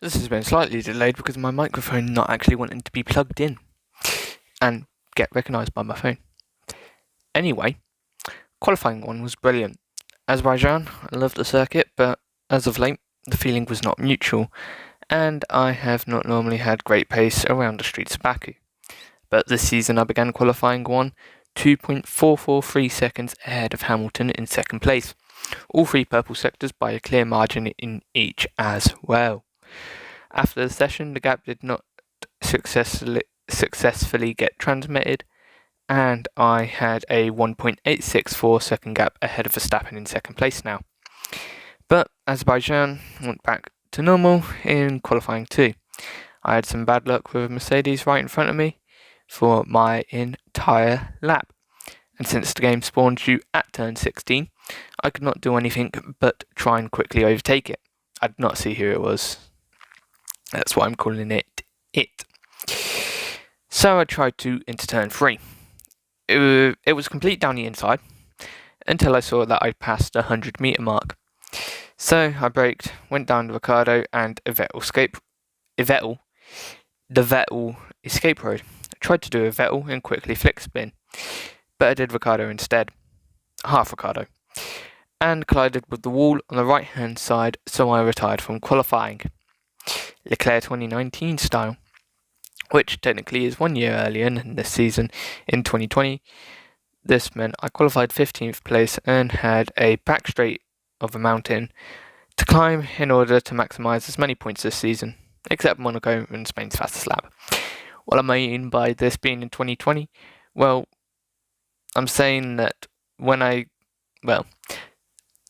This has been slightly delayed because of my microphone not actually wanting to be plugged in and get recognised by my phone. Anyway, qualifying one was brilliant. Azerbaijan, I love the circuit, but as of late, the feeling was not mutual, and I have not normally had great pace around the streets of Baku. But this season I began qualifying one 2.443 seconds ahead of Hamilton in second place. All three purple sectors by a clear margin in each as well. After the session, the gap did not successfully get transmitted, and I had a 1.864 second gap ahead of Verstappen in second place now. But Azerbaijan went back to normal in qualifying 2. I had some bad luck with Mercedes right in front of me for my entire lap, and since the game spawned you at turn 16, I could not do anything but try and quickly overtake it. I did not see who it was. That's why I'm calling it. So I tried to into turn 3. It was complete down the inside until I saw that I passed the 100 metre mark. So I braked, went down to Ricardo and the Vettel escape road. I tried to do a Vettel and quickly flick spin, but I did Ricardo instead, half Ricardo, and collided with the wall on the right hand side, so I retired from qualifying. Leclerc 2019 style, which technically is 1 year earlier than this season in 2020. This meant I qualified 15th place and had a back straight of a mountain to climb in order to maximise as many points this season, except Monaco and Spain's fastest lap. What I mean by this being in 2020? Well, I'm saying that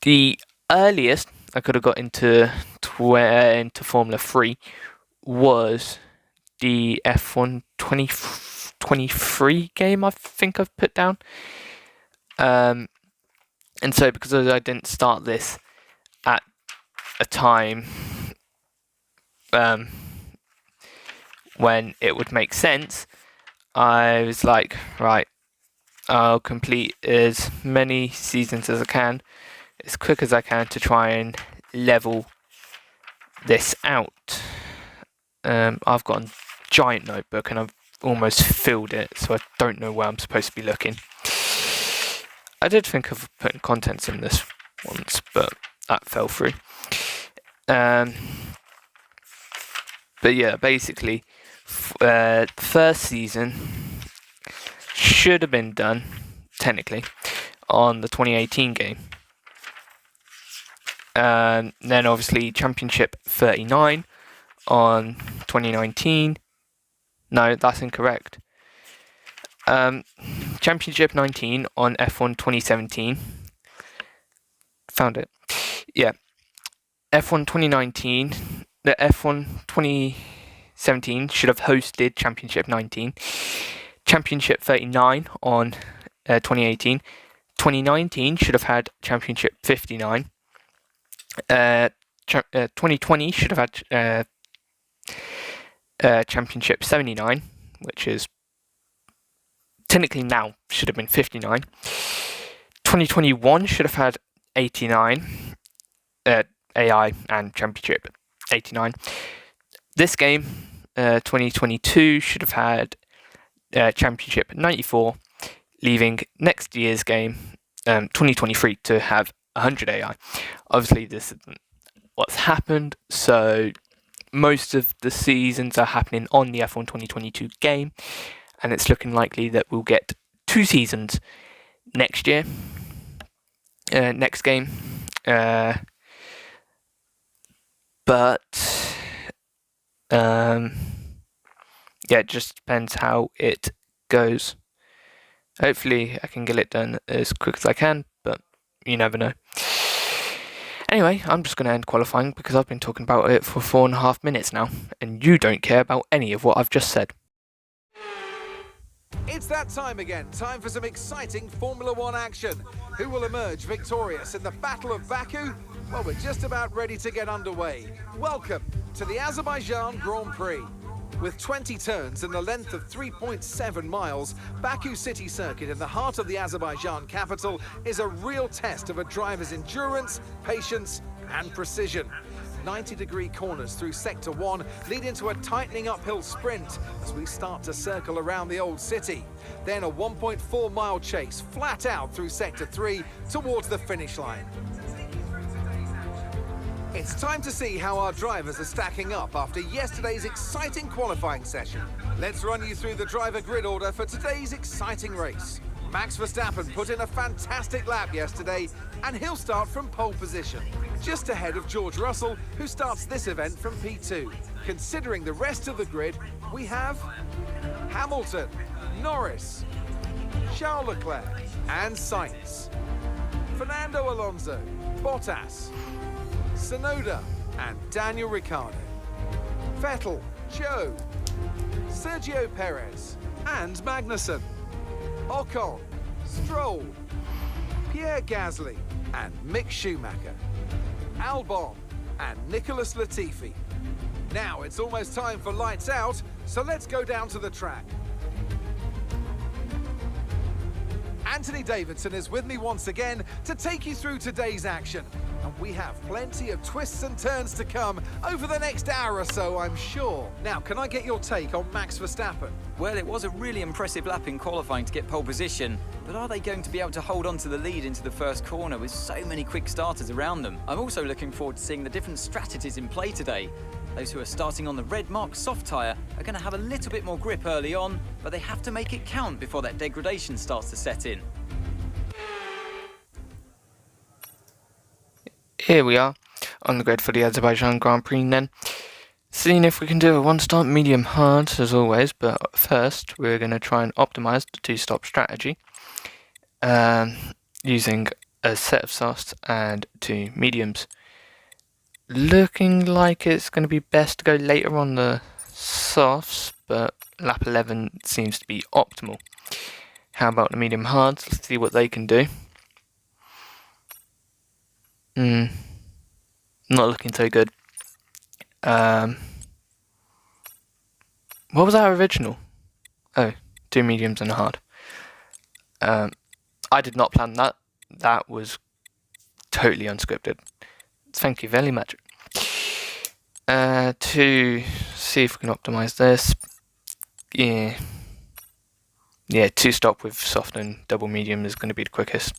the earliest I could have got into Formula 3 was the F1 2023 game I think I've put down. And so because I didn't start this at a time when it would make sense, I was like, right, I'll complete as many seasons as I can, as quick as I can, to try and level this out. I've got a giant notebook and I've almost filled it, so I don't know where I'm supposed to be looking. I did think of putting contents in this once, but that fell through. But yeah, basically, first season should have been done, technically, on the 2018 game. Then obviously Championship 39 on 2019. No, that's incorrect. Championship 19 on F1 2017. Found it. Yeah. F1 2019. The F1 2017 should have hosted Championship 19. Championship 39 on 2018. 2019 should have had Championship 59. 2020 should have had Championship 79, which is technically now should have been 59. 2021 should have had 89, AI and Championship 89. This game, 2022, should have had Championship 94, leaving next year's game, 2023, to have 100 AI. Obviously, this isn't what's happened, so most of the seasons are happening on the F1 2022 game, and it's looking likely that we'll get 2 seasons next year, next game. But yeah, it just depends how it goes. Hopefully I can get it done as quick as I can, but you never know. Anyway, I'm just going to end qualifying because I've been talking about it for 4.5 minutes now, and you don't care about any of what I've just said. It's that time again. Time for some exciting Formula One action. Who will emerge victorious in the Battle of Baku? Well, we're just about ready to get underway. Welcome to the Azerbaijan Grand Prix. With 20 turns and a length of 3.7 miles, Baku City Circuit in the heart of the Azerbaijan capital is a real test of a driver's endurance, patience and precision. 90-degree corners through Sector 1 lead into a tightening uphill sprint as we start to circle around the old city. Then a 1.4-mile chase flat out through Sector 3 towards the finish line. It's time to see how our drivers are stacking up after yesterday's exciting qualifying session. Let's run you through the driver grid order for today's exciting race. Max Verstappen put in a fantastic lap yesterday, and he'll start from pole position, just ahead of George Russell, who starts this event from P2. Considering the rest of the grid, we have Hamilton, Norris, Charles Leclerc, and Sainz, Fernando Alonso, Bottas, Tsunoda, and Daniel Ricciardo, Vettel, Joe, Sergio Perez, and Magnussen, Ocon, Stroll, Pierre Gasly, and Mick Schumacher, Albon, and Nicholas Latifi. Now it's almost time for lights out, so let's go down to the track. Anthony Davidson is with me once again to take you through today's action. And we have plenty of twists and turns to come over the next hour or so, I'm sure. Now, can I get your take on Max Verstappen? Well, it was a really impressive lap in qualifying to get pole position, but are they going to be able to hold on to the lead into the first corner with so many quick starters around them? I'm also looking forward to seeing the different strategies in play today. Those who are starting on the red mark soft tyre are going to have a little bit more grip early on, but they have to make it count before that degradation starts to set in. Here we are on the grid for the Azerbaijan Grand Prix then. Seeing if we can do a one-stop medium hard as always, but first we're going to try and optimise the two-stop strategy using a set of softs and two mediums. Looking like it's going to be best to go later on the softs, but lap 11 seems to be optimal. How about the medium hards? Let's see what they can do. Not looking so good. What was our original? Oh, two mediums and a hard. I did not plan that. That was totally unscripted. Thank you very much. To see if we can optimize this. Yeah, two stop with soft and double medium is going to be the quickest.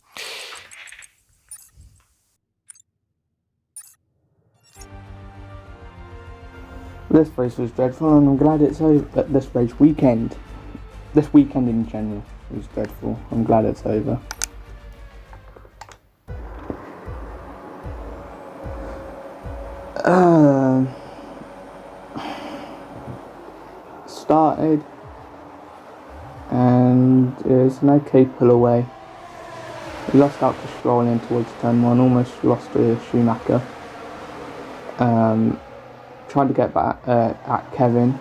This race was dreadful, and I'm glad it's over. But this weekend in general was dreadful. I'm glad it's over. Started, and it was an okay pull away. We lost out to Stroll in towards turn 1, almost lost to Schumacher. Tried to get back at Kevin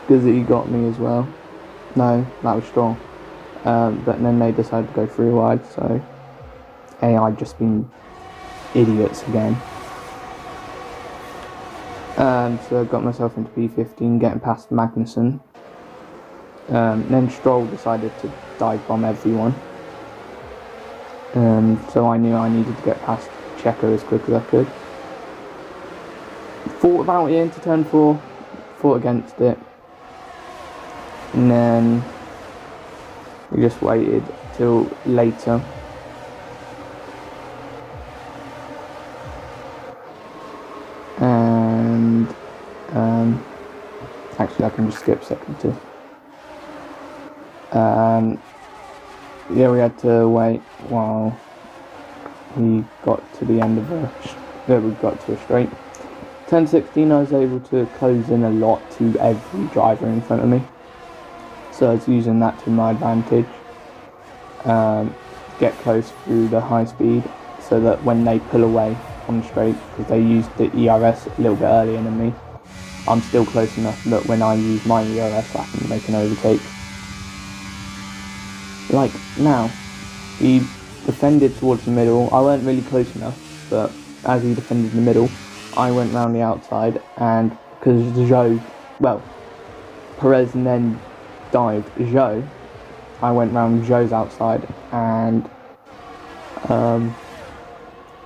because he got me as well. No, that was Stroll. But then they decided to go through wide, so AI just been idiots again. So I got myself into P15, getting past Magnussen. Then Stroll decided to dive bomb everyone. So I knew I needed to get past Checo as quick as I could. Thought about it into turn 4, fought against it, and then we just waited till later. And actually I can just skip second 2. Yeah, we had to wait while we got to the end of we got to a straight. Turn 16 I was able to close in a lot to every driver in front of me, so I was using that to my advantage. Get close through the high speed so that when they pull away on the straight, because they used the ERS a little bit earlier than me, I'm still close enough that when I use my ERS I can make an overtake. Like now, he defended towards the middle. I weren't really close enough, but as he defended in the middle, I went round the outside, and because Perez and then dived Zhou, I went round Zhou's outside and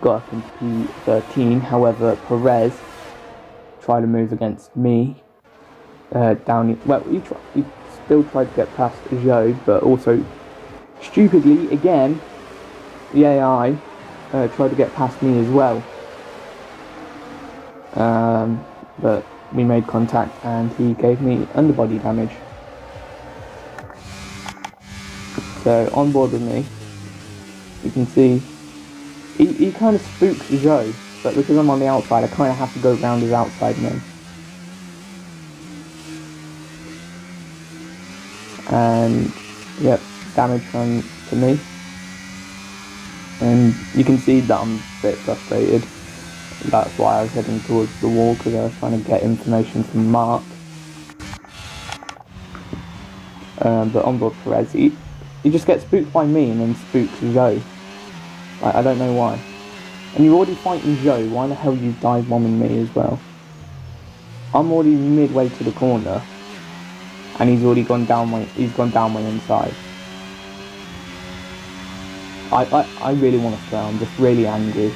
got got up into P13. However, Perez tried to move against me down. Well, he still tried to get past Joe, but also stupidly again, the AI tried to get past me as well. But we made contact and he gave me underbody damage. So on board with me, you can see he kind of spooks Joe, but because I'm on the outside, I kind of have to go around his outside men. And yep, damage from to me. And you can see that I'm a bit frustrated. That's why I was heading towards the wall, because I was trying to get information from Mark. But on board Perez, he just gets spooked by me and then spooks Joe. Like, I don't know why. And you're already fighting Joe, why the hell are you dive bombing me as well? I'm already midway to the corner, and he's already gone down my inside. I really want to throw. I'm just really angry.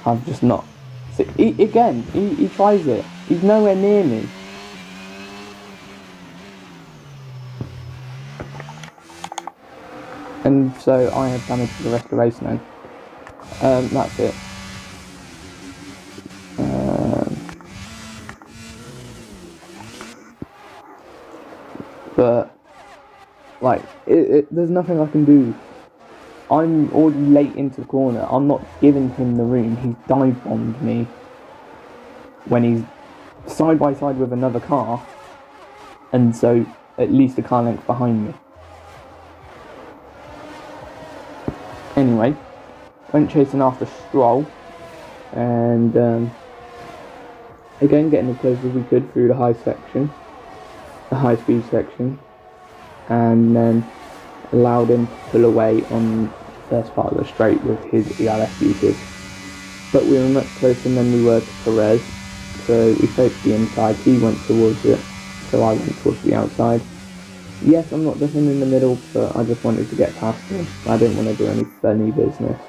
I'm just not. So he tries it. He's nowhere near me. And so I have damage for the rest of the race now. That's it. But like, there's nothing I can do. I'm already late into the corner. I'm not giving him the room. He's dive bombed me when he's side by side with another car, and so at least a car length behind me. Anyway, went chasing after Stroll, and again getting as close as we could through the high speed section, and then allowed him to pull away on the first part of the straight with his ERS users. But we were much closer than we were to Perez, so we faced the inside, he went towards it, so I went towards the outside. Yes, I'm not just in the middle, but I just wanted to get past him. I didn't want to do any funny business.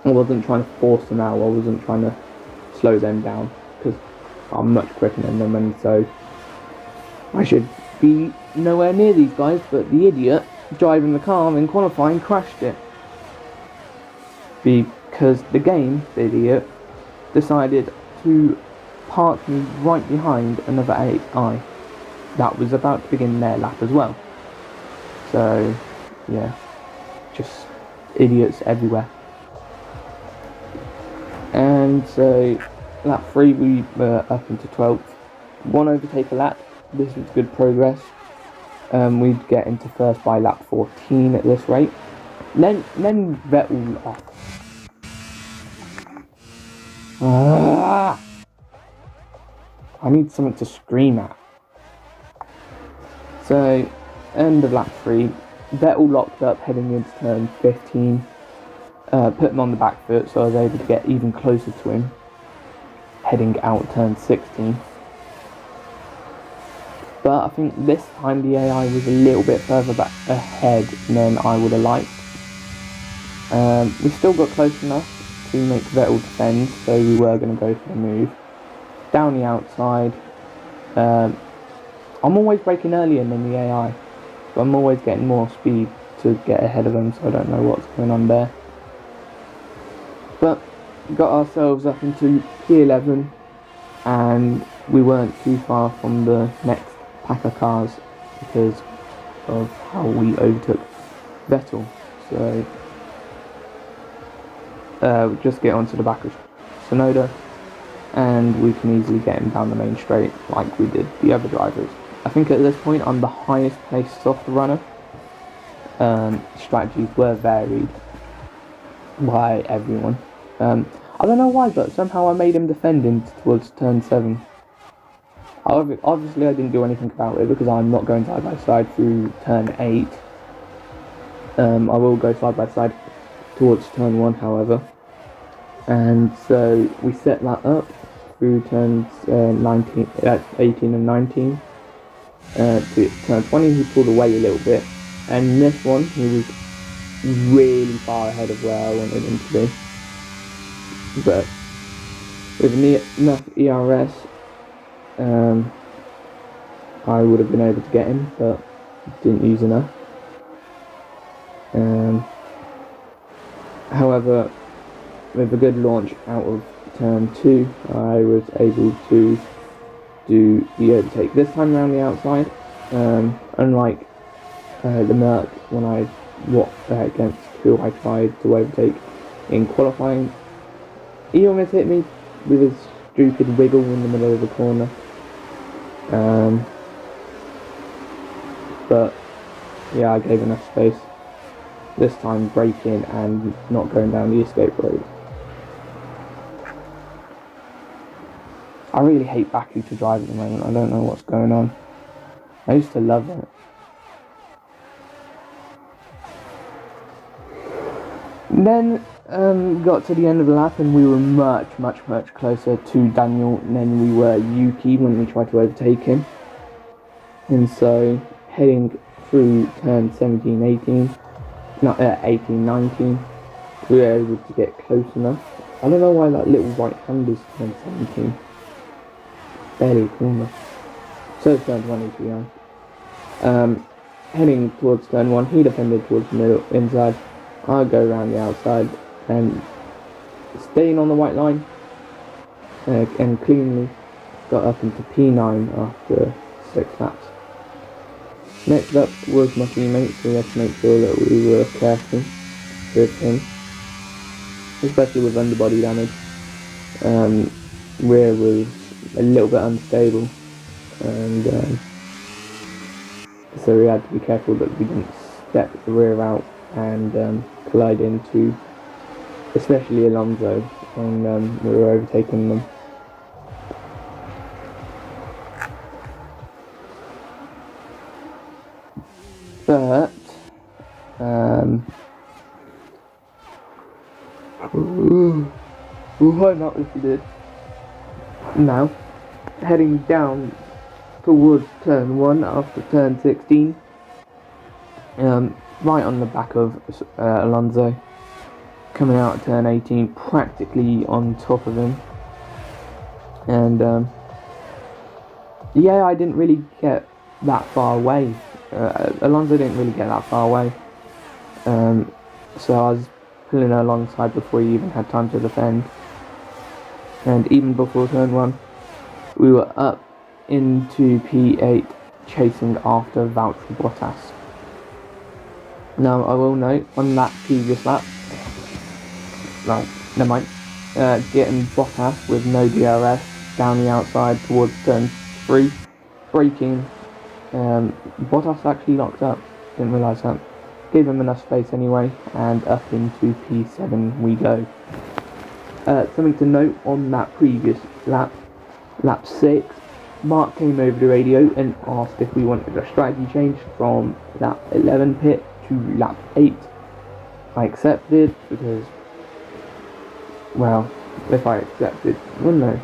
I wasn't trying to force them out, I wasn't trying to slow them down, because I'm much quicker than them, and so I should be nowhere near these guys. But the idiot driving the car in qualifying crashed it, because the game, the idiot, decided to park me right behind another AI that was about to begin their lap as well. So yeah, just idiots everywhere. And so lap 3 we were up into 12th, 1 overtake a lap. This was good progress. We'd get into first by lap 14 at this rate. Then Vettel off. I need something to scream at. So, end of lap 3, Vettel locked up heading into turn 15. Put him on the back foot, so I was able to get even closer to him heading out turn 16. But I think this time the AI was a little bit further back ahead than I would have liked. We still got close enough to make Vettel defend, so we were going to go for the move. Down the outside, I'm always braking earlier than the AI, but I'm always getting more speed to get ahead of them, so I don't know what's going on there. But got ourselves up into P11, and we weren't too far from the next pack of cars because of how we overtook Vettel. So just get onto the back of Sonoda, and we can easily get him down the main straight like we did the other drivers. I think at this point I'm the highest placed soft runner. Strategies were varied by everyone. I don't know why, but somehow I made him defend in towards turn 7. Obviously I didn't do anything about it because I'm not going side by side through turn 8. I will go side by side towards turn 1, however. And so we set that up through turns 18 and 19. To turn 20 he pulled away a little bit, and this one he was really far ahead of where I wanted him to be. But with enough ERS, I would have been able to get him, but didn't use enough. However, with a good launch out of turn 2, I was able to do the overtake. This time around the outside, unlike the Merc when I against who I tried to overtake in qualifying, he almost hit me with his stupid wiggle in the middle of the corner. But yeah, I gave enough space. This time braking and not going down the escape road. I really hate Baku to drive at the moment. I don't know what's going on. I used to love it. Then got to the end of the lap and we were much closer to Daniel than we were Yuki when we tried to overtake him. And so heading through turn 17, 18, 19, we were able to get close enough. I don't know why that little right hand is turn 17. Barely a corner. So it's turn 20 to be honest. Heading towards turn 1, he defended towards the middle, inside. I go around the outside and staying on the white line and cleanly got up into P9 after 6 laps. Next up was my teammate, so we had to make sure that we were careful with him, especially with underbody damage. Rear was a little bit unstable, and so we had to be careful that we didn't step the rear out and collide into, especially Alonso, when we were overtaking them. But we'll find out if we did. Now, heading down towards turn 1 after turn 16, right on the back of Alonso, coming out at turn 18, practically on top of him. And yeah, I didn't really get that far away. Alonso didn't really get that far away, so I was pulling alongside before he even had time to defend. And even before turn 1, we were up into P8, chasing after Valtteri Bottas. Now I will note, on that previous lap, right, never mind, getting Bottas with no DRS down the outside towards turn 3, braking. Bottas actually locked up, didn't realise that. Gave him enough space anyway, and up into P7 we go. Something to note on that previous lap, lap 6, Mark came over the radio and asked if we wanted a strategy change from lap 11 pit to lap 8. I accepted because, well, if I accepted, well no,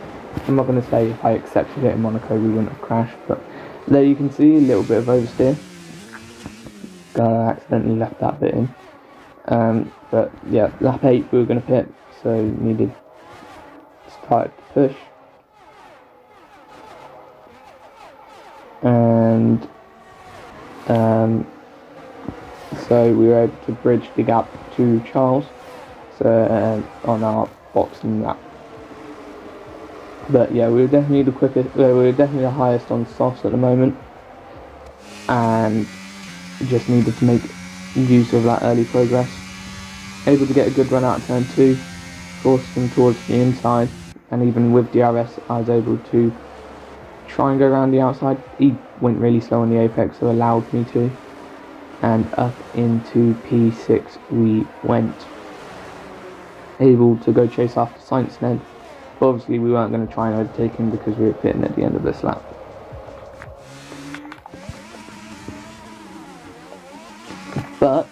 I'm not going to say if I accepted it in Monaco we wouldn't have crashed, but there you can see a little bit of oversteer. I accidentally left that bit in. But yeah, lap 8 we were going to pit, so needed to start to push. And so we were able to bridge the gap to Charles, so on our boxing lap. But yeah, we were definitely the quickest. We were definitely the highest on softs at the moment, and just needed to make use of that early progress. Able to get a good run out of turn 2, forced him towards the inside, and even with DRS, I was able to try and go around the outside. He went really slow on the apex, so allowed me to, and up into P6 we went. Able to go chase after Sainz Ned. But obviously we weren't going to try and overtake him because we were pitting at the end of this lap. But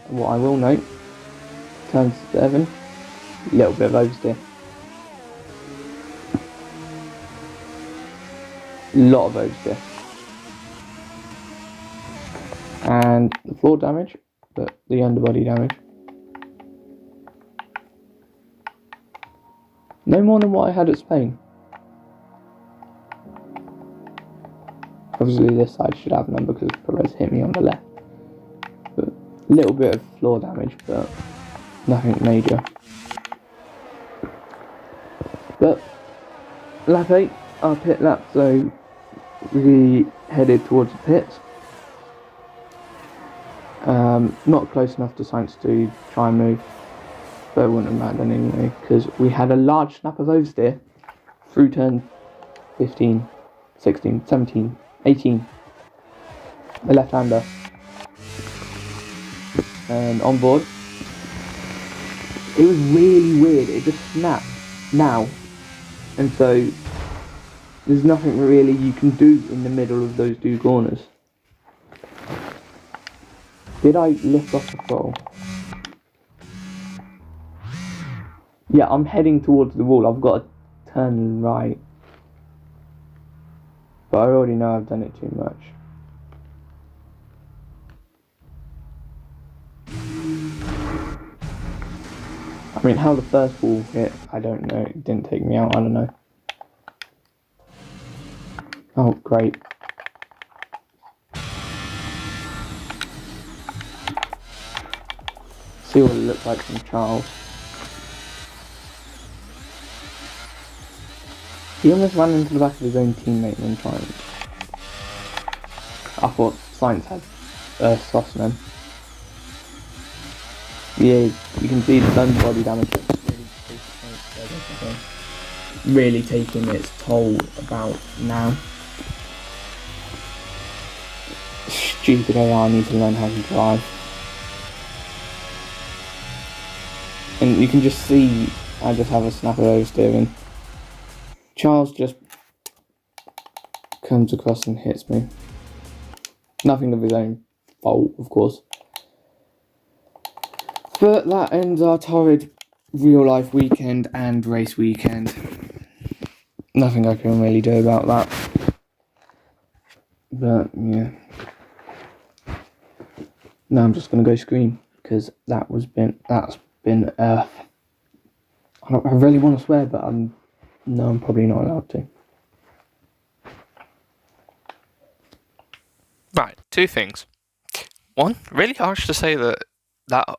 what I will note, turn 7, a little bit of oversteer. Lot of oversteer. And the floor damage but the underbody damage. No more than what I had at Spain. Obviously this side should have none because Perez hit me on the left. But a little bit of floor damage, but nothing major. But lap 8, our pit lap, so we headed towards the pits. Not close enough to Sainz to try and move, but it wouldn't have mattered anyway, because we had a large snap of oversteer through turn 15, 16, 17, 18, the left-hander, and on board. It was really weird, it just snapped now, and so there's nothing really you can do in the middle of those two corners. Did I lift off the throttle? Yeah, I'm heading towards the wall. I've got to turn right. But I already know I've done it too much. I mean, how the first wall hit, I don't know. It didn't take me out, I don't know. Oh, great. See what it looked like from Charles. He almost ran into the back of his own teammate when trying. I thought Sainz had Sosman. Yeah, you can see the sun's body damage really taking its toll about now. Stupid AI needs to learn how to drive. And you can just see I just have a snap of oversteering. Charles just comes across and hits me. Nothing of his own fault, of course. But that ends our torrid real life weekend and race weekend. Nothing I can really do about that. But yeah. Now I'm just gonna go scream because that's been I really want to swear, but I'm probably not allowed to. Right, two things. One, really harsh to say that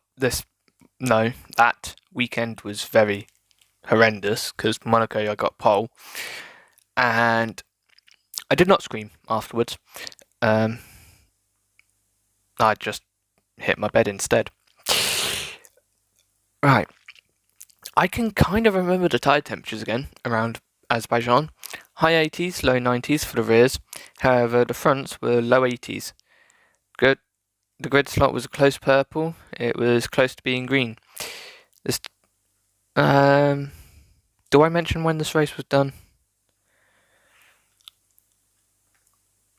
weekend was very horrendous, because Monaco I got pole, and I did not scream afterwards. I just hit my bed instead. Right. I can kind of remember the tire temperatures again around Azerbaijan. High 80s, low 90s for the rears. However, the fronts were low 80s. Good. The grid slot was a close purple. It was close to being green. This. Do I mention when this race was done?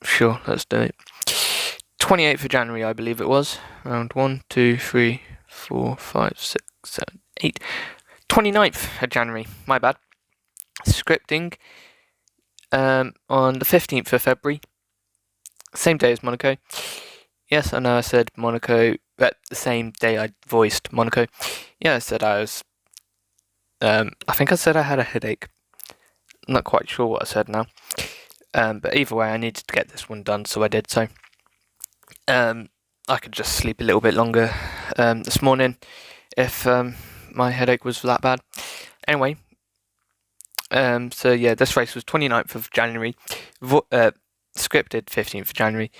Sure, let's do it. 28th of January, I believe it was. Round 1, 2, 3, 4, 5, 6, 7, 8. 29th of January, my bad. Scripting on the 15th of February. Same day as Monaco. Yes, I know I said Monaco, but the same day I voiced Monaco. Yeah, I said I was... I think I said I had a headache. I'm not quite sure what I said now. But either way, I needed to get this one done, so I did so. I could just sleep a little bit longer this morning if my headache was that bad. Anyway, so yeah, this race was 29th of January, scripted 15th of January,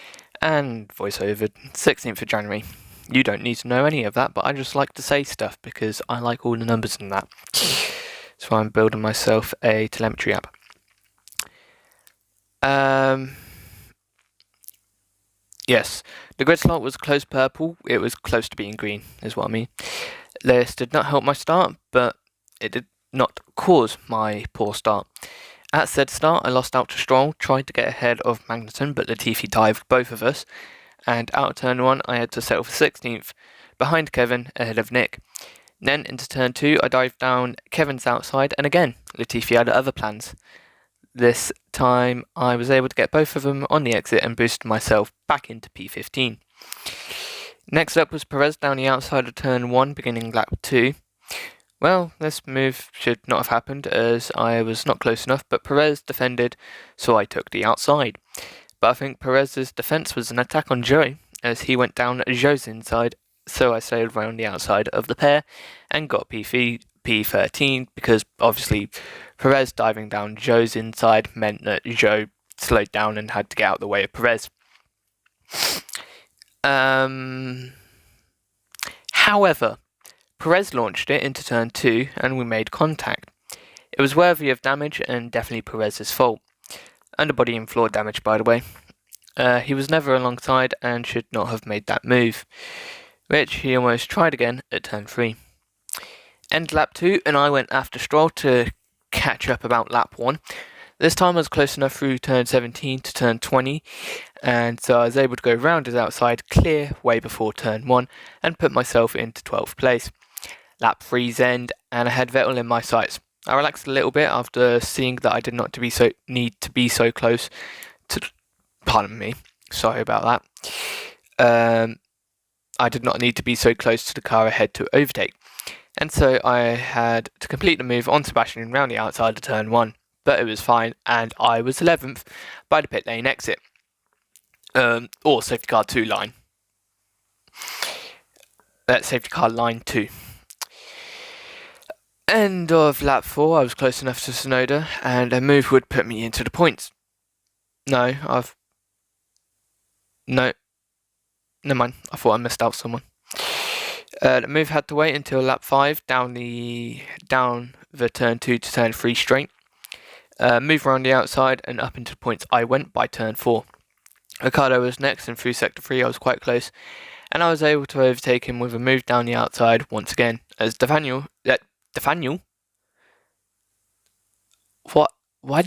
and voiceover 16th of January. You don't need to know any of that, but I just like to say stuff because I like all the numbers and that. So I'm building myself a telemetry app. Yes, the grid slot was close purple. It was close to being green, is what I mean. This did not help my start, but it did not cause my poor start. At said start, I lost out to Stroll, tried to get ahead of Magnussen, but Latifi dived both of us. And out of turn 1, I had to settle for 16th, behind Kevin, ahead of Nick. Then into turn 2, I dived down Kevin's outside, and again, Latifi had other plans. This time, I was able to get both of them on the exit and boosted myself back into P15. Next up was Perez down the outside of turn 1, beginning lap 2. Well, this move should not have happened as I was not close enough, but Perez defended, so I took the outside. But I think Perez's defense was an attack on Joe, as he went down Joe's inside, so I stayed around the outside of the pair and got P13, because obviously Perez diving down Joe's inside meant that Joe slowed down and had to get out of the way of Perez. However, Perez launched it into turn 2 and we made contact. It was worthy of damage and definitely Perez's fault. Underbody and floor damage, by the way. He was never alongside and should not have made that move, which he almost tried again at turn 3. End lap 2 and I went after Stroll to catch up about lap 1. This time I was close enough through turn 17 to turn 20, and so I was able to go round his outside, clear way before turn 1, and put myself into 12th place. Lap 3's end, and I had Vettel in my sights. I relaxed a little bit after seeing that I did not need to be so close to... Pardon me, sorry about that. I did not need to be so close to the car ahead to overtake, and so I had to complete the move on Sebastian round the outside of turn 1. But it was fine, and I was 11th by the pit lane exit. Or safety car 2 line. Safety car line 2. End of lap 4, I was close enough to Tsunoda, and a move would put me into the points. No, never mind, I thought I missed out someone. The move had to wait until lap 5, down the turn 2 to turn 3 straight. Move around the outside and up into the points I went by turn 4. Ricciardo was next, and through sector 3 I was quite close, and I was able to overtake him with a move down the outside once again, as Nathaniel? What? Why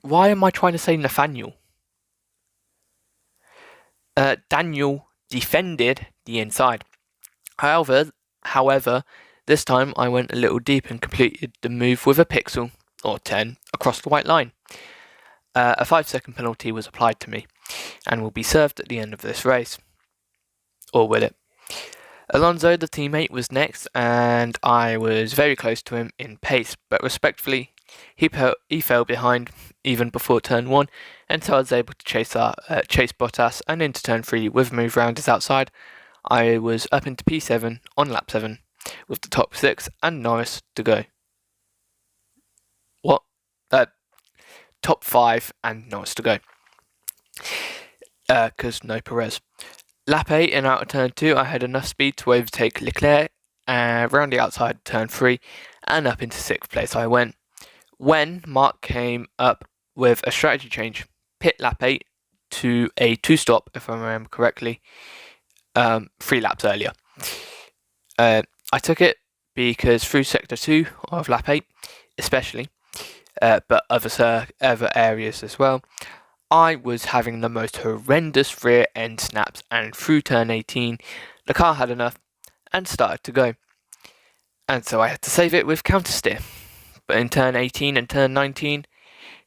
am I trying to say Nathaniel? Daniel defended the inside. However, this time I went a little deep and completed the move with a pixel, or 10, across the white line. A 5-second penalty was applied to me, and will be served at the end of this race. Or will it? Alonso, the teammate, was next, and I was very close to him in pace, but respectfully, he fell behind even before turn 1, and so I was able to chase Bottas and into turn 3 with a move round his outside. I was up into P7 on lap 7, with the top 6 and Norris to go. What? Top 5 and Norris to go. Because no Perez. Lap 8 and out of turn 2, I had enough speed to overtake Leclerc, round the outside turn 3, and up into 6th place I went. When Mark came up with a strategy change, pit lap 8 to a 2-stop, if I remember correctly, 3 laps earlier. I took it because through sector 2 of lap 8, especially, but other areas as well, I was having the most horrendous rear end snaps, and through turn 18, the car had enough and started to go. And so I had to save it with counter steer. But in turn 18 and turn 19,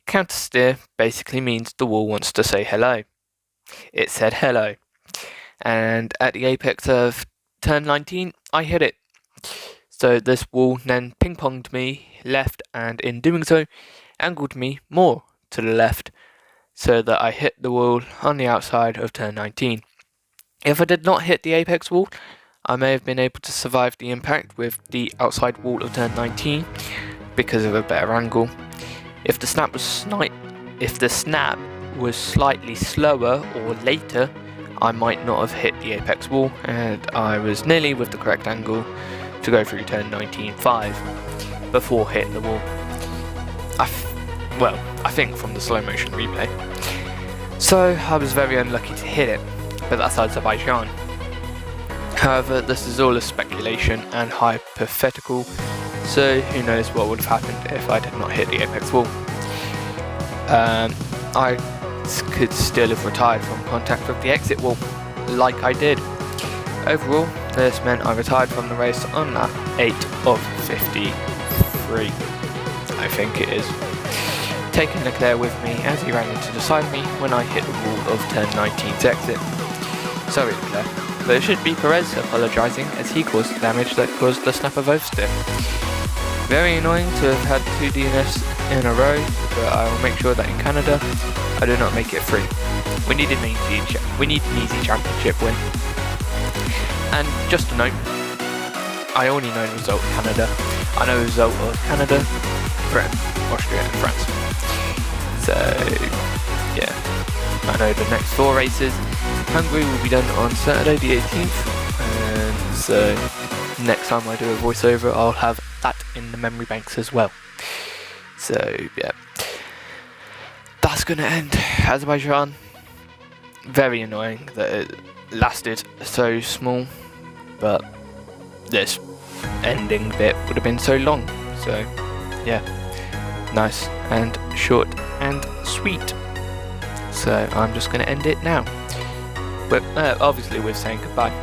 counter steer basically means the wall wants to say hello. It said hello. And at the apex of turn 19, I hit it. So this wall then ping-ponged me left, and in doing so, angled me more to the left, so that I hit the wall on the outside of turn 19. If I did not hit the apex wall, I may have been able to survive the impact with the outside wall of turn 19 because of a better angle. If the snap was slightly slower or later, I might not have hit the apex wall, and I was nearly with the correct angle to go through turn 19.5 before hitting the wall. I think from the slow motion replay. So I was very unlucky to hit it, but that's Azerbaijan. However, this is all a speculation and hypothetical, so who knows what would have happened if I did not hit the apex wall. I could still have retired from contact with the exit wall, like I did. Overall, this meant I retired from the race on lap 8 of 53, I think it is, taking Leclerc with me as he ran into the side of me when I hit the wall of turn 19's exit. Sorry Leclerc. but it should be Perez apologising as he caused the damage that caused the snap of oversteer. Very annoying to have had 2 DNFs in a row, but I will make sure that in Canada I do not make it 3. We need an easy championship win. And just a note, I only know the result of Canada. I know the result of Canada, Britain, Austria and France. So yeah, I know the next 4 races. Hungary will be done on Saturday the 18th, and so next time I do a voiceover I'll have that in the memory banks as well. So yeah, that's gonna end Azerbaijan. Very annoying that it lasted so small, but this ending bit would have been so long. So yeah, nice and short and sweet. So I'm just gonna end it now, but obviously with saying goodbye.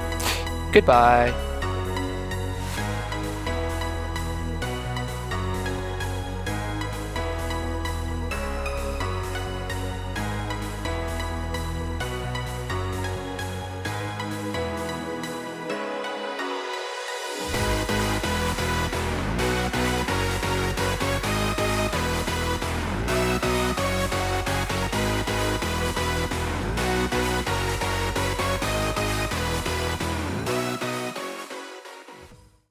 Goodbye.